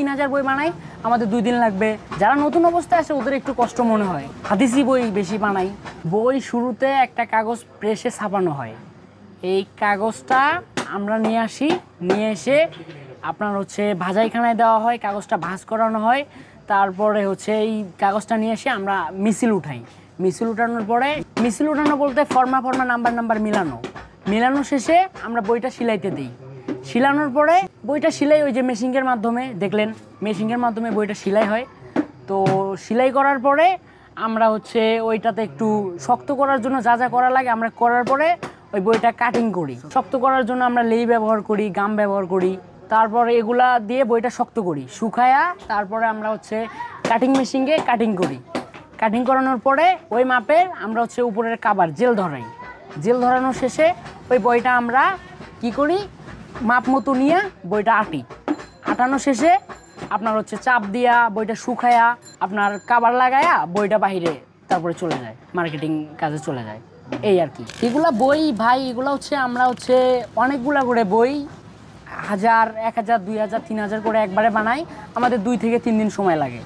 3000 বই বানাই আমাদের 2 দিন লাগবে। যারা নতুন অবস্থায় আসে ওদের একটু কষ্ট মনে হয়। হাদিসি বই বেশি বানাই। বই শুরুতে একটা কাগজ প্রেসে ছাপানো হয়। এই কাগজটা আমরা নিয়ে আসি, নিয়ে এসে আপনার হচ্ছে ভাজাইখানায় দেওয়া হয়, কাগজটা ভাঁজ করানো হয়। তারপরে হচ্ছে এই কাগজটা নিয়ে এসে আমরা মিছিল উঠাই। মিছিল উঠানোর পরে, মিছিল উঠানো বলতে ফর্মা নাম্বার মিলানো শেষে আমরা বইটা সিলাইতে দিই। সিলানোর পরে বইটা সিলাই ওই যে মেশিনের মাধ্যমে দেখলেন, মেশিনের মাধ্যমে বইটা সিলাই হয়। তো সিলাই করার পরে আমরা হচ্ছে ওইটাতে একটু শক্ত করার জন্য যা যা করা লাগে আমরা করার পরে ওই বইটা কাটিং করি। শক্ত করার জন্য আমরা লেই ব্যবহার করি, গাম ব্যবহার করি। তারপরে এগুলা দিয়ে বইটা শক্ত করি, শুকায়া তারপরে আমরা হচ্ছে কাটিং মেশিনে কাটিং করি। কাটিং করানোর পরে ওই মাপের আমরা হচ্ছে উপরের কাবার জেল ধরাই। জেল ধরানোর শেষে ওই বইটা আমরা কি করি, মাপ মতো নিয়ে বইটা আটি। আটানো শেষে আপনার হচ্ছে চাপ দিয়া বইটা শুকায়া আপনার কাবার লাগায়া বইটা বাহিরে তারপরে চলে যায়, মার্কেটিং কাজে চলে যায়। এই আর কি। এগুলা বই ভাই, এগুলো হচ্ছে আমরা হচ্ছে অনেকগুলা করে বই 1000, 1000, 2000, 3000 করে একবারে বানাই। আমাদের 2 থেকে 3 দিন সময় লাগে।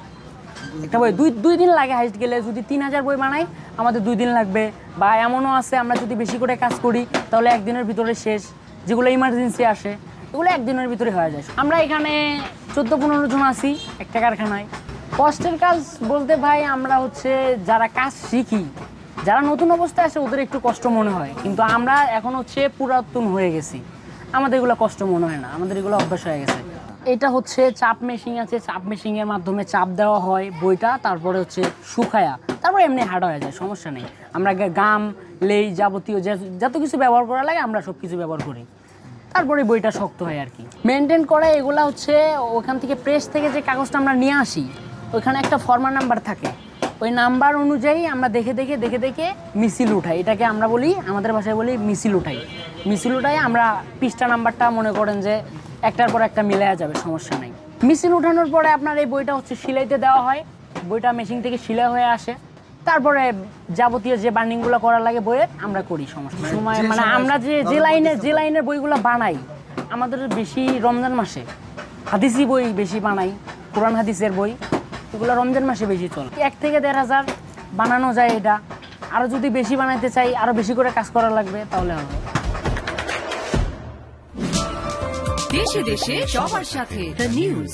একটা বই 2 দিন লাগে হাইস্ট গেলে। যদি 3000 বই বানাই আমাদের 2 দিন লাগবে। বা এমনও আছে আমরা যদি বেশি করে কাজ করি তাহলে একদিনের ভিতরে শেষ। যেগুলো ইমার্জেন্সি আসে এগুলো একদিনের ভিতরে হয়ে যায়। আমরা এখানে 14-15 জন আছি একটা কারখানায়। কষ্টের কাজ বলতে ভাই আমরা হচ্ছে যারা কাজ শিখি, যারা নতুন অবস্থায় আসে ওদের একটু কষ্ট মনে হয়, কিন্তু আমরা এখন হচ্ছে পুরাতন হয়ে গেছি, আমাদের এগুলো কষ্ট মনে হয় না, আমাদের এগুলো অভ্যাস হয়ে গেছে। এটা হচ্ছে চাপ মেশিন আছে, চাপ মেশিনের মাধ্যমে চাপ দেওয়া হয় বইটা, তারপরে হচ্ছে শুকায়া তারপরে এমনি হার্ড হয়ে যায়, সমস্যা নেই। আমরা গাম, লেই, যাবতীয় যত কিছু ব্যবহার করা লাগে আমরা সব কিছু ব্যবহার করি, তারপরে বইটা শক্ত হয় আর কি। মেনটেন করে এগুলা হচ্ছে ওখান থেকে প্রেস থেকে যে কাগজটা আমরা নিয়ে আসি ওইখানে একটা ফর্মা নাম্বার থাকে, ওই নাম্বার অনুযায়ী আমরা দেখে দেখে মিছিল উঠাই। এটাকে আমরা বলি, আমাদের ভাষায় বলি মিছিল উঠাই। মিছিল উঠাই আমরা পৃষ্ঠা নাম্বারটা মনে করেন যে একটার পর একটা মিলায়া যাবে, সমস্যা নেই। মিছিল উঠানোর পরে আপনার এই বইটা হচ্ছে সিলাইতে দেওয়া হয়। বইটা মেশিন থেকে সিলাই হয়ে আসে, তারপরে যাবতীয় যে বার্নিংগুলো করা লাগে বইয়ের আমরা করি। সমস্যা সময় মানে আমরা যে লাইনের বইগুলো বানাই আমাদের বেশি রমজান মাসে হাদিসি বই বেশি বানাই, কোরআন হাদিসের বই, এগুলো রমজান মাসে বেশি চলে। 1 থেকে 1500 বানানো যায় এটা। আরও যদি বেশি বানাইতে চাই, আরও বেশি করে কাজ করা লাগবে, তাহলে হবে। দেশে দেশে সবার সাথে দ্য নিউজ।